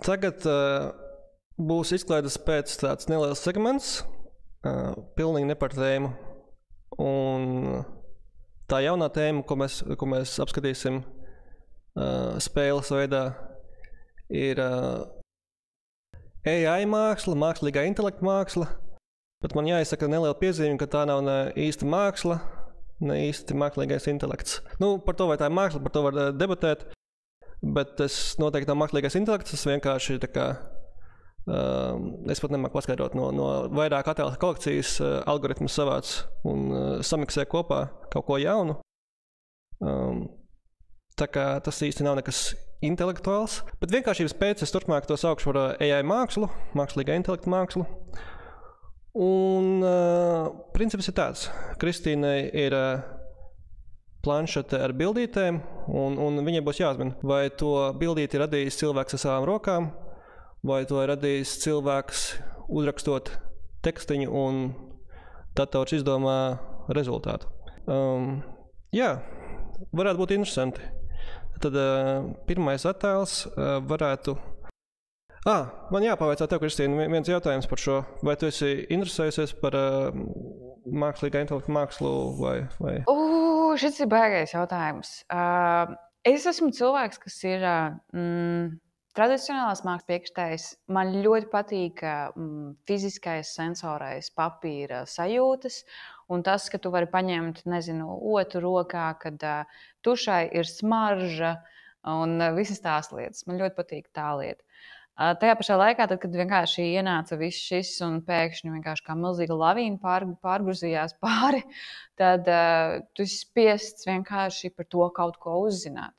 Tagad būs izklaides pēc tāds neliels segments, pilnīgi ne par tēmu. Un tā jaunā tēma, ko mēs apskatīsim spēles veidā, ir AI māksla, mākslīgā intelekta māksla. Bet man jāizsaka neliela piezīme, ka tā nav ne īsta māksla, ne īsti mākslīgais intelekts. Nu, par to, vai tā ir māksla, par to var debatēt. Bet tas noteikti nav mākslīgais intelekts, tas vienkārši tā kā, es pat nemāku paskaidrot, no vairāk attēlu kolekcijas algoritmus savāc un samiksē kopā kaut ko jaunu. Tā kā tas īsti nav nekas intelektuāls, bet vienkāršības pēc es turpmāk to saukšu par AI mākslu, mākslīgā intelekta mākslu. Un princips ir tāds, Kristīnai ir planšete ar bildītēm, un viņai būs jāuzmina, vai to bildīti radījis cilvēks ar savām rokām, vai to ir radījis cilvēks uzrakstot tekstiņu un dators izdomā rezultātu. Jā, varētu būt interesanti. Tad pirmais attēls varētu... Man jāpavaicā tev, Kristīna, viens jautājums par šo. Vai tu esi interesējusies par mākslīgā intelekta mākslu vai? Šis ir baigais jautājums. Es esmu cilvēks, kas ir tradicionālās mākslas priekšstājs. Man ļoti patīk fiziskais, sensorais papīra sajūtas. Un tas, ka tu vari paņemt, otru rokā, kad tušai ir smarža un visas tās lietas. Man ļoti patīk tā lieta. Tajā pašā laikā, tad, kad vienkārši ienāca viss šis un pēkšņi vienkārši kā milzīga lavīna pārgruzījās pāri, tad tu esi spiests vienkārši par to kaut ko uzzināt.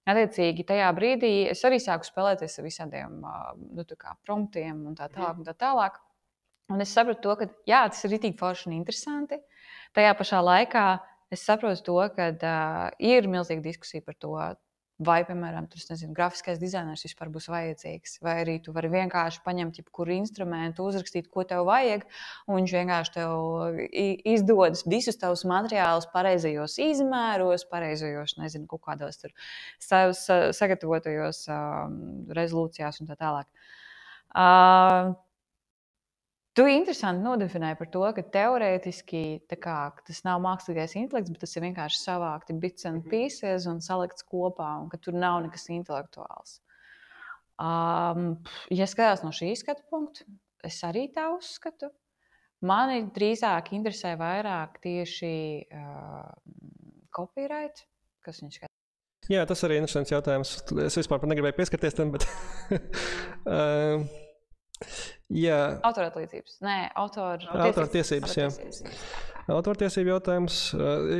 Attiecīgi, tajā brīdī es arī sāku spēlēties ar visādiem promptiem un tā tālāk. Un es sapratu to, ka jā, tas ir ritīgi forši un interesanti. Tajā pašā laikā es saprotu to, ka ir milzīga diskusija par to, vai, piemēram, grafiskais dizainers vispār būs vajadzīgs, vai arī tu vari vienkārši paņemt jebkuru instrumentu, uzrakstīt, ko tev vajag, un viņš vienkārši tev izdodas visus tavus materiālus pareizajos izmēros, pareizajos, kaut kādos tur sagatavotajos rezolūcijās un tā tālāk. Tu interesanti nodefinēji par to, ka teorētiski tas nav mākslīgais intelekts, bet tas ir vienkārši savākti bits and pieces un salikts kopā, un ka tur nav nekas intelektuāls. Ja skatās no šī skatu punktu, es arī tā uzskatu. Mani drīzāk interesē vairāk tieši copyright, kas viņš skatās. Jā, tas arī ir interesants jautājums. Es vispār negribēju pieskarties tam, bet... Jā. Autortiesības. Nē, autortiesības, jā. Autortiesību jautājums.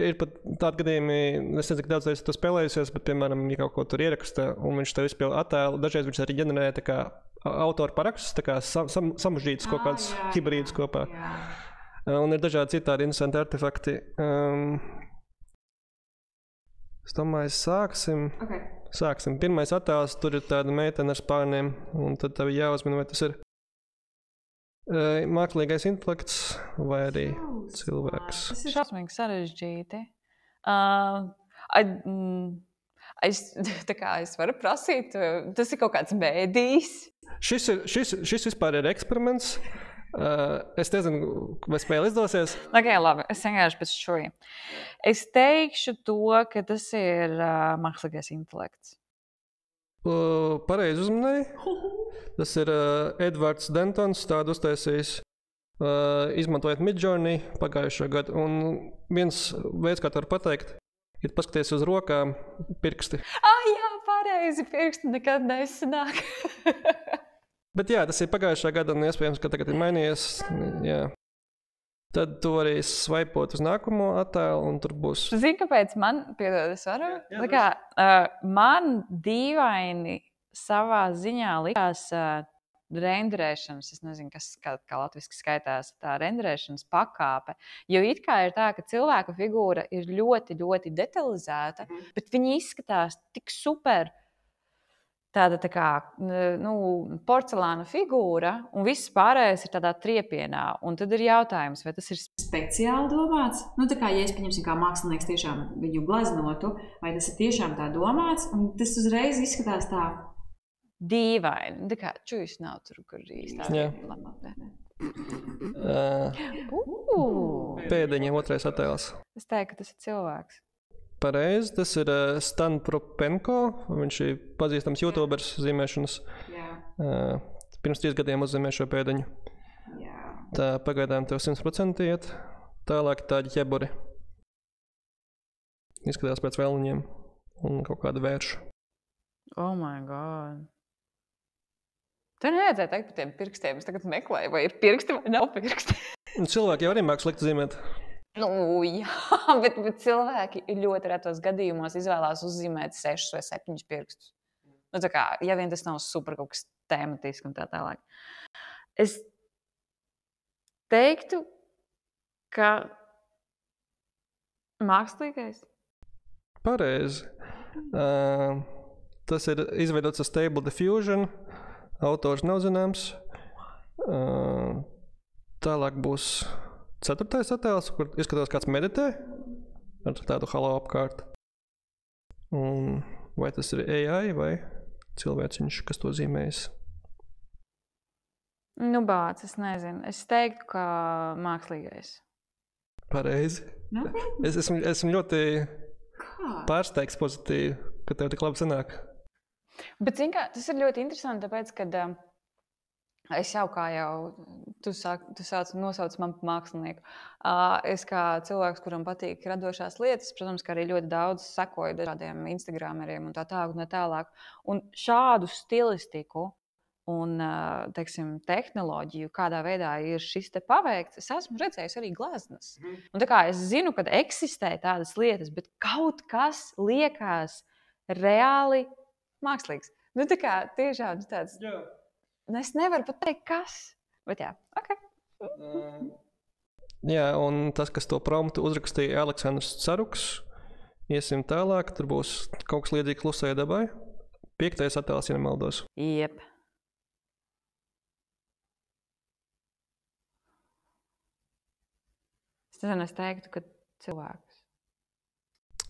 Ir pat tādi gadījumi, es nezinu, ka daudz reiz tu spēlējusies, bet, piemēram, ja kaut ko tur ieraksta, un viņš tev izpilda attēlu, dažreiz viņš arī ģenerē tā kā autoru parakstus, tā kā samužģītas kaut kādas hibrīdas kopā. Jā. Un ir dažādi citādi interesanti artefakti. Es domāju, sāksim. Okay. Sāksim. Pirmais attēls, tur ir tāda meitene ar spārniem, un tad tev jāuzmina, vai tas ir mākslīgais intelekts vai arī cilvēks. Tas ir šausmīgi sarežģīti. Es varu prasīt, tas ir kaut kāds mēdījis. Šis vispār ir eksperiments. Es nezinu, vai spēle izdosies. Ok, labi, es vienkārši pēc šoja. Es teikšu to, ka tas ir mākslīgais intelekts. Pareizi uzmanēji. Tas ir Edvards Dentons, tādu uztaisījis, izmantojot Midjourney pagājušo gadu. Un viens veids, kā to var pateikt, ir paskaties uz rokām pirksti. Jā, pareizi, pirksti nekad nesanāk. Bet jā, tas ir pagājušā gada un iespējams, ka tagad ir mainījies. Jā. Tad tu arī svaipot uz nākamo attēlu un tur būs... Zini, kāpēc man, piedod, es varu? Jā, man dīvaini savā ziņā likās renderēšanas, es nezinu, kas kā latviski skaitās, tā renderēšanas pakāpe. Jo it kā ir tā, ka cilvēka figūra ir ļoti, ļoti detalizēta, bet viņi izskatās tik super tāda tā kā porcelāna figūra, un viss pārējais ir tādā triepienā. Un tad ir jautājums, vai tas ir speciāli domāts? Tā kā, ja es pieņemsim, kā mākslinieks tiešām viņu gleznotu, vai tas ir tiešām tā domāts, un tas uzreiz izskatās tā dīvaini. Tā kā čujs nav tur, kur īstā. Pēdiņa otrais attēls. Es teiktu, ka tas ir cilvēks. Pareizi, tas ir Stan Propenko. Viņš ir pazīstams YouTubers zīmēšanas. Pirms 3 gadiem uzzīmē šo pēdiņu. Tā pagaidām tev 100% iet. Tālāk tādi ķeburi. Izskatās pēc vēliņiem un kaut kāda vērša. Oh my God. Te nevajadzēja teikt par tiem pirkstiem. Es tagad meklēju, vai ir pirksti vai nav pirksti. Cilvēki jau arī māk slikti zīmēt. Nu, jā, bet cilvēki ļoti retos gadījumos izvēlās uzzīmēt 6 vai 7 pirkstus. Nu, tā kā, ja vien tas nav super kaut kas tēmatisks un tā tālāk. Es teiktu, ka mākslīgais. Pareizi. Tas ir izveidots ar Stable Diffusion. Autors nav zināms. Tālāk būs 4. attēls, kur izskatās kāds meditē ar tādu halo apkārt. Un vai tas ir AI vai cilvēciņš, kas to zīmējas? Nu, bāc, es nezinu. Es teiktu, ka mākslīgais. Pareizi. Es esmu ļoti pārsteigts pozitīvi, ka tev tik labi sanāk. Bet, zini kā, tas ir ļoti interesanti, tāpēc, kad es jau kā jau, tu nosauc man par mākslinieku. Es kā cilvēks, kuram patīk radošās lietas, protams, ka arī ļoti daudz sekoju dažādiem Instagrameriem un tā tālāk. Un šādu stilistiku un, teiksim, tehnoloģiju, kādā veidā ir šis te paveikts, es esmu redzējis arī gleznas. Un tā kā es zinu, kad eksistē tādas lietas, bet kaut kas liekas reāli mākslīgs. Nu, tā kā tiešām tāds... Es nevaru pat teikt, kas. Bet jā, ok. Jā, un tas, kas to promptu uzrakstīja Aleksandrs Caruks. Iesim tālāk, tur būs kaut kas līdzīgs Klusai dabai. 5. attēls, ja nemaldos. Jep. Es teiktu, ka cilvēks.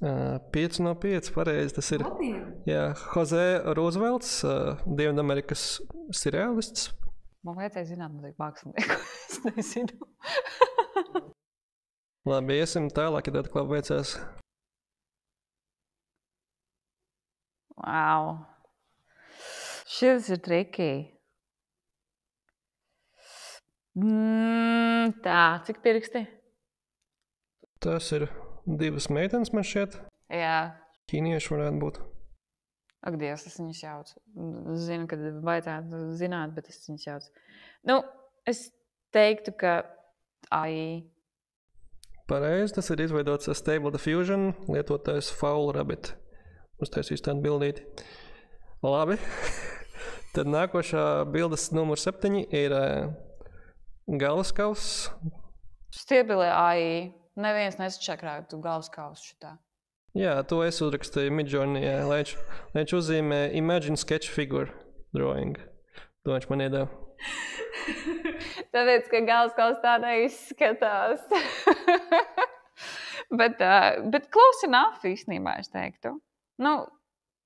5 no 5, pareizi. Tas ir Jose Roosevelts, Dienvidamerikas seriālists. Man vajadzēja zināt, man mākslinieku. Es nezinu. Labi, iesim tālāk, ja tāda klapa veicās. Wow. Šis ir triki. Tā, cik pirksti? Tas ir 2 meitenes, man šķiet. Jā. Ķīnieši varētu būt. Ak, Dievs, es viņus jaucu. Zinu, kad vajadzētu zināt, bet es viņus jaucu. Nu, es teiktu, ka AI. Pareizi, tas ir izveidots ar Stable Diffusion, lietotājs Foul Rabbit. Uztaisīs tādu bildīti. Labi. Tad nākošā bildes numur 7 ir galvaskauss. Stiebilē AI. Neviens nesačakrātu galvaskausu šitā. Jā, to es uzrakstīju Midjourney, lai viņš uzzīmē Imagine Sketch Figure Drawing. To viņš man iedeva. Tāpēc, ka galvaskauss tā neizskatās. bet close enough īstenībā, es teiktu. Nu,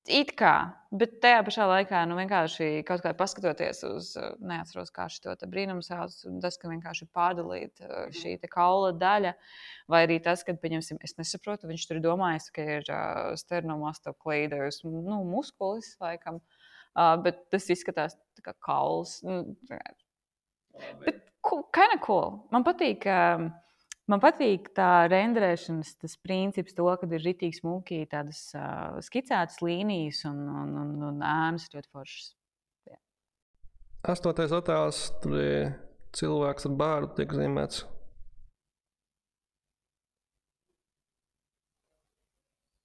it kā, bet tajā pašā laikā vienkārši kaut kā paskatoties uz, neatceros, kā šito te brīnumu sauc, un tas, ka vienkārši pārdalīt šī te kaula daļa, vai arī tas, kad, pieņemsim, es nesaprotu, viņš tur domājas, ka ir sternomastoklīdus, muskulis, laikam, bet tas izskatās tā kā kauls. Bet kinda cool. Man patīk tā renderēšanas tas princips to, kad ir ritīgi smuki tādas skicētas līnijas un ēnas ļoti foršas. 8. attēls, tur ir cilvēks ar bārdu tiek zīmēts.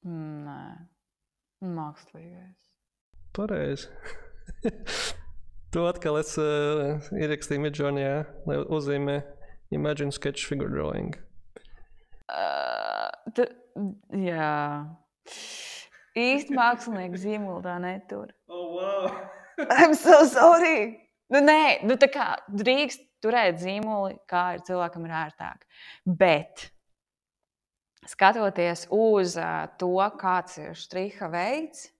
Nē, mākslīgais. Pareizi. To atkal es ierakstīju Midjourney, lai uzzīmē Imagine Sketch Figure Drawing. Jā. Īsti mākslinieka zīmolu tā netur. Oh, wow. I'm so sorry. Nē, tā kā drīkst turēt zīmoli, kā ir cilvēkam ir ērtāk. Bet skatoties uz to, kāds ir štriha veids,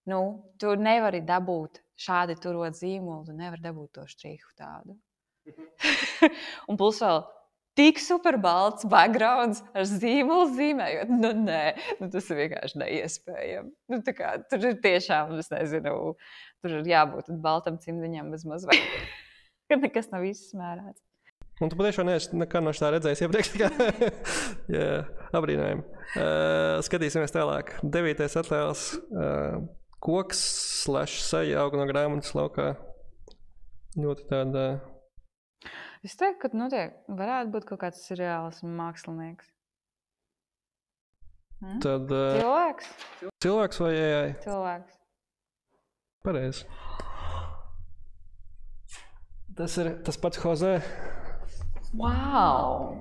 tu nevari dabūt šādi turot zīmolu, tu nevar dabūt to štrihu tādu. Un plus vēl tik super balts backgrounds ar zīmolu zīmējot. Nu, nē, tas ir vienkārši neiespējami. Nu, tā kā tur ir tiešām, es nezinu, tur ir jābūt baltam cimdiņam bez mazliet. Kad nekas nav izsmērēts. Un tu patiešām neesi nekā no šitā redzējis iepriekš. Jā, abrīnojami. Skatīsimies tālāk. 9. attēls. Koks / seja aug no grāmatas laukā. Ļoti tāda... Es teiktu, ka varētu būt kaut kāds seriāls mākslinieks. Tad... Cilvēks? Cilvēks vai AI? Cilvēks. Pareizi. Tas ir tas pats Jose. Wow!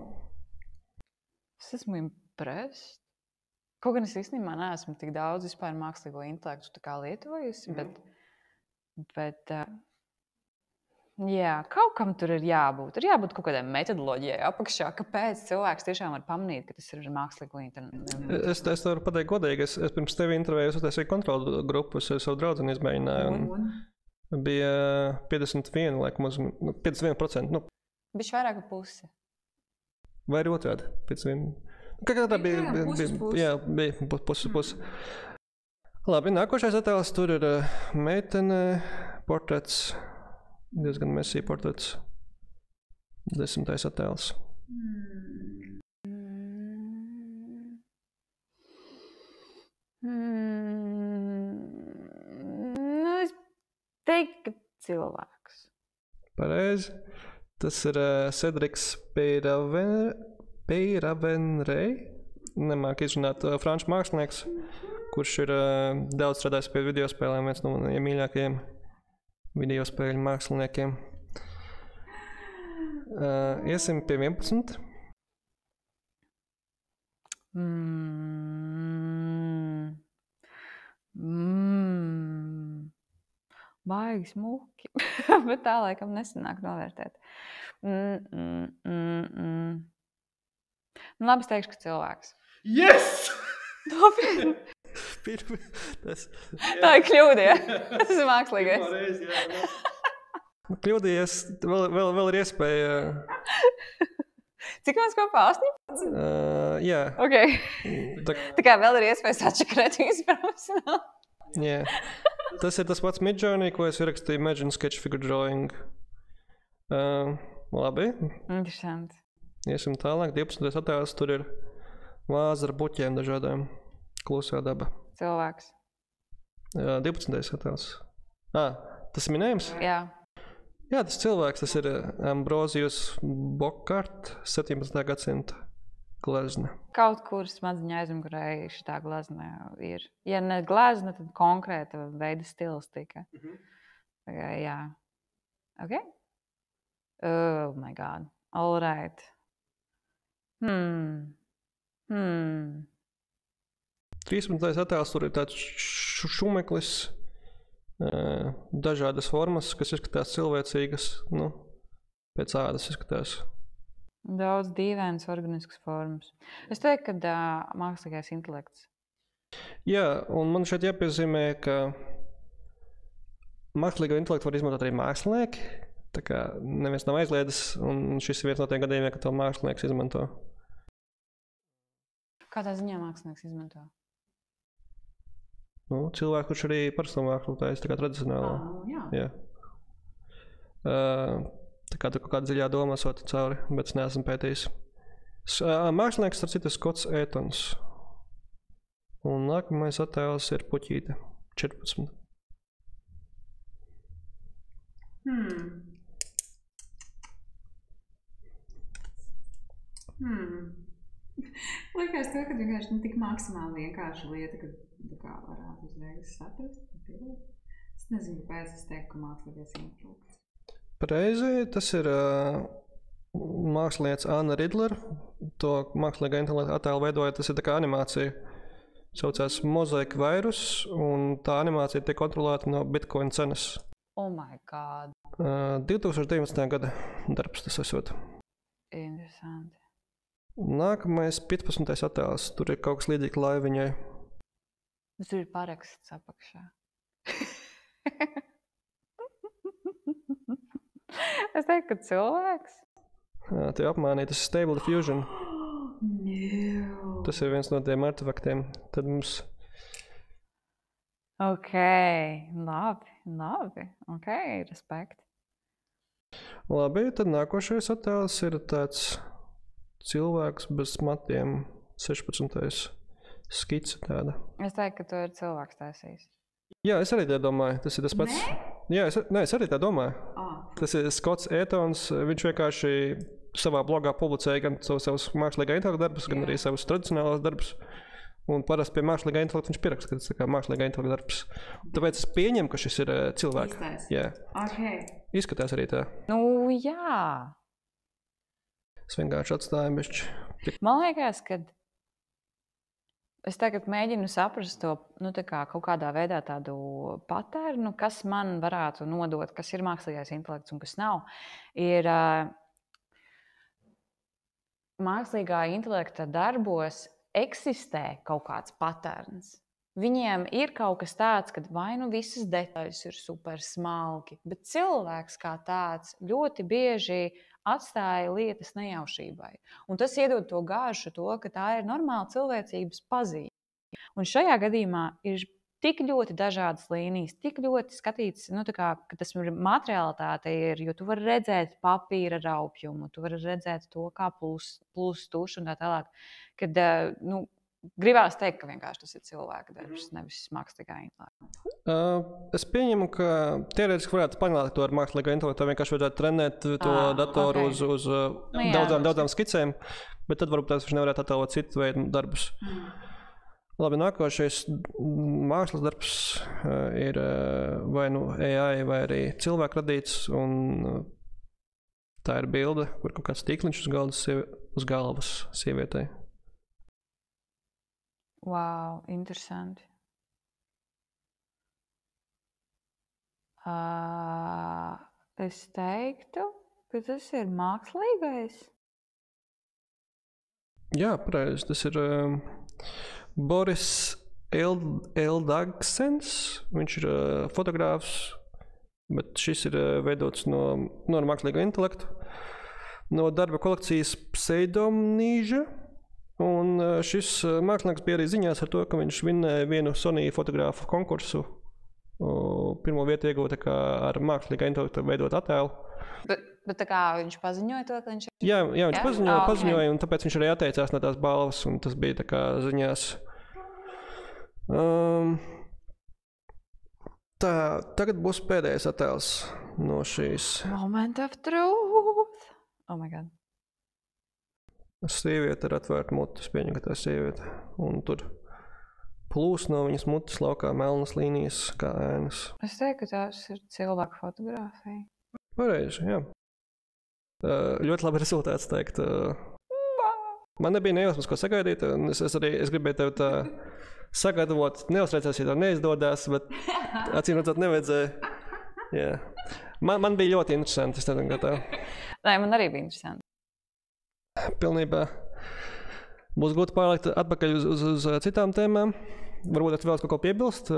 Es esmu impressed. Kaut gan es īstenībā neesmu tik daudz vispār mākslīgo intelektu tā kā lietojusi, bet jā, kaut kam tur ir jābūt. Ir jābūt kaut kādai metodoloģijai apakšā, kāpēc cilvēks tiešām var pamanīt, ka tas ir mākslīgo intelektu. Es varu pateikt godīgi, es pirms tevi intervēju, es kontrolu grupu, es savu draudzeni izmēģināju. Bija 51, laikam, 51%. Nu. Bišķi vairāk par pusi. Vai arī otrādi? 51. Kādā bija pusi. Labi, nākošais attēls. Tur ir meitene, portrets, diezgan mesī portrets. 10. attēls. Es teiktu, ka cilvēks. Pareizi. Tas ir Cedriks Peyravenrey, nemāk izrunāt, franču mākslinieks, kurš ir daudz strādājis pie videospēlēm, viens no maniem mīļākajiem videospēļu māksliniekiem. Iesim pie 11. Baigi smuki, bet tā laikam nesanāk novērtēt. Nu, labi, es teikšu, ka cilvēks. Yes! Nopietni. Tā ir kļūda, ja? Tas ir mākslīgais. Kļūdījies, vēl ir iespēja. Cik mēs kopā 18? Jā. Okay. Tā kā vēl ir iespējas atšakarēt viņas profesionāli. Jā. Tas ir tas pats Midjourney, ko es ierakstīju Imagine Sketch Figure Drawing. Labi. Interesanti. Iesim tālāk. 12. attēls, tur ir vāza ar buķiem dažādām. Klusā daba. Cilvēks. 12. attēls. Tas ir minējums? Jā. Jā, tas cilvēks, tas ir Ambrosius Bokart, 17. gadsimta glezna. Kaut kur smadziņā aizmugurē šitā glezna ir. Ja ne glezna, tad konkrēta veida stilistika. Jā. Ok? Oh my God. All right. 13. attēls, tur ir tāds šumeklis, dažādas formas, kas izskatās cilvēcīgas, nu, pēc ādas izskatās. Daudz dīvainas organiskas formas. Es teiktu, ka mākslīgais intelekts. Jā, un man šeit jāpiezīmē, ka mākslīgo intelektu var izmantot arī mākslinieki. Tā kā neviens nav aizliedzis, un šis ir viens no tiem gadījumiem, ka to mākslinieks izmanto. Kādā ziņā mākslinieks izmanto? Nu, cilvēku, kurš arī parasto mākslu taisa, tā kā tradicionālā. Jā. Tā kā tur kaut kāda dziļā domā sota cauri, bet es neesmu pētījis. Mākslinieks, starp citu, Skots Ētons. Un nākamais attēls ir puķīte, 14. Likās to, ka vienkārši tik maksimāli vienkārši lieta, ka kā varētu uzreiz saprast. Es nezinu, kāpēc es teiktu, ka mākslīgais intelekts. Pareizi, tas ir māksliniece Anna Ridler. To mākslīgā intelekta attēlu veidoja, tas ir tā kā animācija. Saucās Mozaika Virus, un tā animācija tiek kontrolēta no Bitcoin cenas. Oh my God. 2019. gada darbs tas esot. Interesanti. Nākamais 15. attēls. Tur ir kaut kas līdzīgi laiviņai. Tur ir paraksts apakšā. Es teiktu, ka cilvēks. Tie apmānīja, tas ir Stable Diffusion. No. Tas ir viens no tiem artefaktiem. Tad mums... Ok, labi. Ok, respekt. Labi, tad nākošais attēls ir tāds cilvēks bez matiem, 16. skice tāda. Es teiktu, ka tu ir cilvēks taisījis. Jā, es arī tā domāju. Tas ir tas pats. Jā, es arī tā domāju. Tas ir Skots Etons. Viņš vienkārši savā blogā publicēja gan savus mākslīgā intelekta darbus, gan arī savus tradicionālos darbus. Un parasti pie mākslīgā intelekta viņš pieraksta, ka tas ir mākslīgā intelekta darbs. Tāpēc es pieņemu, ka šis ir cilvēks. Jā. Okay. Izskatās arī tā. Nu, jā. Es vienkārši atstāju bišķi. Man liekas, ka es tagad mēģinu saprast to, nu, tā kā kaut kādā veidā tādu paternu, kas man varētu nodot, kas ir mākslīgais intelekts un kas nav. Ir mākslīgā intelekta darbos eksistē kaut kāds paterns. Viņiem ir kaut kas tāds, ka vai nu visas detaļas ir super smalki, bet cilvēks kā tāds ļoti bieži atstāja lietas nejaušībai. Un tas iedod to gāršu, ka tā ir normāla cilvēcības pazīme. Un šajā gadījumā ir tik ļoti dažādas līnijas, tik ļoti skatīts, nu, kā, ka tas ir materiālitāte, jo tu vari redzēt papīra raupjumu, tu vari redzēt to, kā plūst tušu un tā tālāk. Kad, nu, gribās teikt, ka vienkārši tas ir cilvēka darbs, nevis mākslīgā intelekta. Es pieņemu, ka teorētiski varētu panākt to ar mākslīgā intelektu, vienkārši vajadzētu trenēt to datoru uz daudzām skicēm, bet tad varbūt viņš nevarētu attēlot citu veidu darbus. Labi, nākošais mākslas darbs ir vai nu AI vai arī cilvēku radīts, un tā ir bilde, kur kaut kāds tīkliņš uz galvas sievietei. Wow, interesanti. Es teiktu, ka tas ir mākslīgais. Jā, pareizi. Tas ir Boris Eldagsens. Viņš ir fotogrāfs, bet šis ir veidots no mākslīgā intelekta. No darba kolekcijas Pseidonīža. Un šis mākslinieks bija arī ziņās ar to, ka viņš vinnēja vienu Sony fotogrāfu konkursu. Pirmo vietu iegūta ar mākslīgā intelekta veidot attēlu. Bet tā kā viņš paziņoja to, ka viņš ir... Jā, viņš paziņoja, un tāpēc viņš arī atteicās no tās balvas, un tas bija tā kā ziņās. Tagad būs pēdējais attēls no šīs. Moment of truth. Oh my God. Sieviete ar atvērtu muti, es pieņemu, ka tā ir sieviete. Un tur plūs no viņas mutes laukā melnas līnijas, kā ēnas. Es teiktu, ka tās ir cilvēku fotogrāfija. Pareizi, jā. Ļoti labi rezultāts teikt. Man nebija nejausmas, ko sagaidīt, un es gribēju tev tā sagatavot. Neuztraucies, ja tev neizdodas, bet acīm redzot nevajadzēja. Jā. Man bija ļoti interesanti, es nezinu, kā tev. Nē, man arī bija interesanti. Pilnībā būs gūti pārlikt atpakaļ uz citām tēmām. Varbūt vēl kaut ko piebilst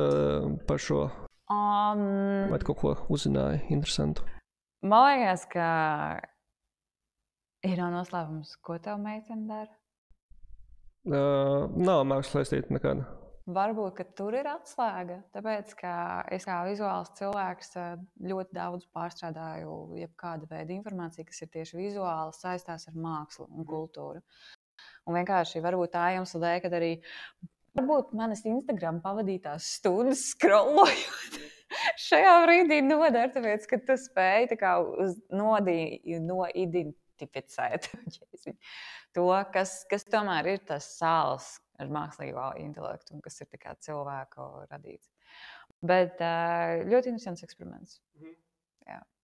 par šo? Vai kaut ko uzzināja interesantu? Man liekas, ka ir nav noslēpums, ko tev meitene dara? Nav mākslas saistīta nekāda. Varbūt, ka tur ir atslēga, tāpēc, ka es kā vizuāls cilvēks ļoti daudz pārstrādāju jebkāda veida informāciju, kas ir tieši vizuāli saistās ar mākslu un kultūru. Un vienkārši varbūt tā iemesla dēļ, kad arī varbūt manas Instagram pavadītās stundas scrollojot šajā brīdī nodara, tāpēc, ka tu spēj tā kā noidentificēt to, kas tomēr ir tas sāls ar mākslīgo intelektu, un kas ir tā kā cilvēku radīts. Bet ļoti interesants eksperiments. Jā.